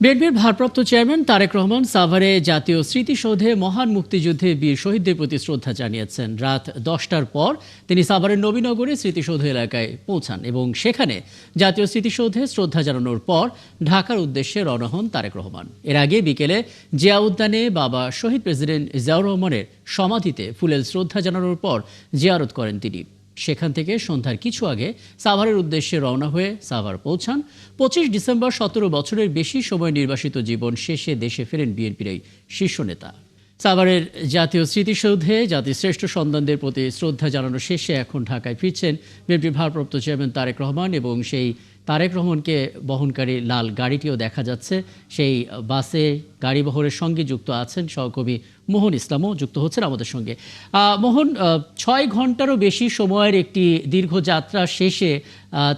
বিএনপির ভারপ্রাপ্ত চেয়ারম্যান তারেক রহমান সাভারে জাতীয় স্মৃতিসৌধে মহান মুক্তিযুদ্ধে বীর শহীদদের প্রতি শ্রদ্ধা জানিয়েছেন। রাত 10টার পর তিনি সাভারের নবীনগরে স্মৃতিসৌধ এলাকায় পৌঁছান এবং সেখানে জাতীয় স্মৃতিসৌধে শ্রদ্ধা জানানোর পর ঢাকার উদ্দেশ্যে রওনা হন তারেক রহমান। এর আগে বিকেলে জিয়া উদ্যানে বাবা শহীদ প্রেসিডেন্ট জিয়াউর রহমানের সমাধিতে ফুলেল শ্রদ্ধা জানানোর পর জিয়ারত করেন তিনি। সেখান থেকে সন্ধ্যার কিছু আগে সাভারের উদ্দেশ্যে রওনা হয়ে সাভার পৌঁছান। 25 ডিসেম্বর 17 বছরের বেশি সময় নির্বাসিত জীবন শেষে দেশে ফেরেন বিএনপির এই শীর্ষ নেতা। সাভারের জাতীয় স্মৃতিসৌধে জাতির শ্রেষ্ঠ সন্তানদের প্রতি শ্রদ্ধা জানানো শেষে এখন ঢাকায় ফিরছেন বিএনপির ভারপ্রাপ্ত চেয়ারম্যান তারেক রহমান এবং সেই তারেক রহমানকে বহনকারী লাল গাড়িটিও দেখা যাচ্ছে। সেই বাসে গাড়িবহরের সঙ্গে যুক্ত আছেন সহকর্মী মোহন ইসলামও যুক্ত হচ্ছেন আমাদের সঙ্গে। মোহন, 6 ঘন্টারও বেশি সময়ের একটি দীর্ঘ যাত্রা শেষে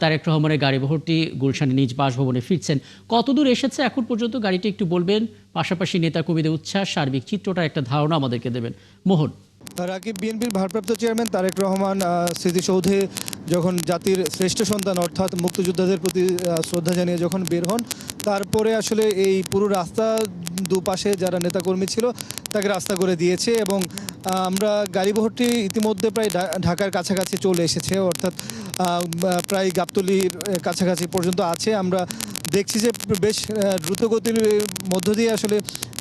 তারেক রহমানের গাড়িবহরটি গুলশানে নিজ বাসভবনে ফিরছেন। কতদূর এসেছে এখন পর্যন্ত গাড়িটি একটু বলবেন, পাশাপাশি নেতাকর্মীদের উচ্ছ্বাস, সার্বিক চিত্রটা একটা ধারণা আমাদেরকে দেবেন। মোহন। রাকিব, বিএনপির ভারপ্রাপ্ত চেয়ারম্যান তারেক রহমান স্মৃতিসৌধে যখন জাতির শ্রেষ্ঠ সন্তান অর্থাৎ মুক্তিযোদ্ধাদের প্রতি শ্রদ্ধা জানিয়ে যখন বের হন, তারপরে আসলে এই পুরো রাস্তা দুপাশে যারা নেতাকর্মী ছিল তাকে রাস্তা করে দিয়েছে এবং আমরা গাড়িবহরটি ইতিমধ্যে প্রায় ঢাকার কাছাকাছি চলে এসেছে, অর্থাৎ প্রায় গাবতলীর কাছাকাছি পর্যন্ত আছে। আমরা দেখছি যে বেশ দ্রুতগতির মধ্য দিয়ে আসলে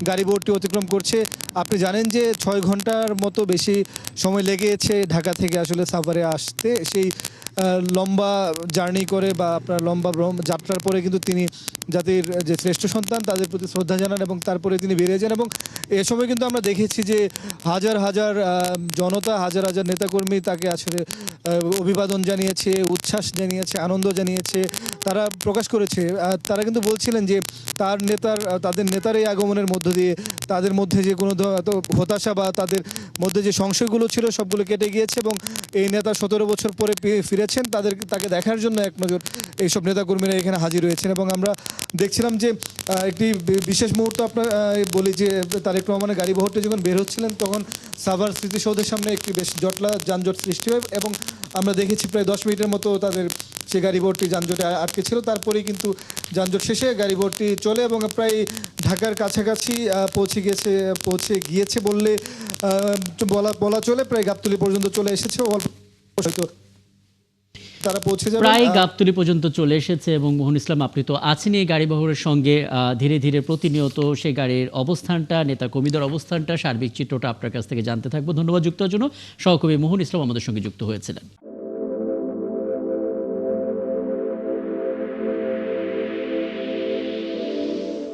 গাড়িবহরটি অতিক্রম করছে। আপনি জানেন যে 6 ঘন্টার মতো বেশি সময় লেগেছে ঢাকা থেকে আসলে সাভারে আসতে। সেই লম্বা জার্নি করে বা আপনার লম্বা যাত্রার পরে কিন্তু তিনি জাতির যে শ্রেষ্ঠ সন্তান তাদের প্রতি শ্রদ্ধা জানান এবং তারপরে তিনি বেরিয়ে যান। এবং এ সময় কিন্তু আমরা দেখেছি যে হাজার হাজার জনতা, হাজার হাজার নেতাকর্মী তাকে আসলে অভিবাদন জানিয়েছে, উচ্ছ্বাস জানিয়েছে, আনন্দ জানিয়েছে, তারা প্রকাশ করেছে। তারা কিন্তু বলছিলেন যে তাদের নেতার এই আগমনের মধ্য দিয়ে তাদের মধ্যে যে কোনো হতাশা বা তাদের মধ্যে যে সংশয়গুলো ছিল সবগুলো কেটে গিয়েছে এবং এই নেতা 17 বছর পরে ফিরেছেন, তাকে দেখার জন্য এক নজর এইসব নেতাকর্মীরা এখানে হাজির হয়েছেন। এবং আমরা দেখছিলাম যে একটি বিশেষ মুহূর্ত আপনার বলি যে তারেক রহমানের গাড়িবহরটি যখন বের হচ্ছিলেন তখন সাভার স্মৃতিসৌধের সামনে একটি বেশ যানজট সৃষ্টি হয় এবং আমরা দেখেছি প্রায় 10 মিনিটের মতো তাদের সে গাড়িবহরটি যানজটে আটকে ছিল। তারপরেই কিন্তু যানজট শেষে গাড়িবহরটি চলে এবং প্রায় ঢাকার কাছাকাছি পৌঁছে গিয়েছে বললে বলা চলে। প্রায় গাবতলী পর্যন্ত চলে এসেছে, অল্প হয়তো তারা পৌঁছে যাবে, প্রায় গাবতলী পর্যন্ত চলে এসেছে। এবং মোহন ইসলাম, আপনি তো আছেন এই গাড়িবহরের সঙ্গে, ধীরে ধীরে প্রতিনিয়ত সেই গাড়ির অবস্থানটা, নেতা কর্মীদের অবস্থানটা, সার্বিক চিত্রটা আপনার কাছ থেকে জানতে থাকবো। ধন্যবাদ যুক্ত হওয়ার জন্য। সহকর্মী মোহন ইসলাম আমাদের সঙ্গে যুক্ত হয়েছিলেন।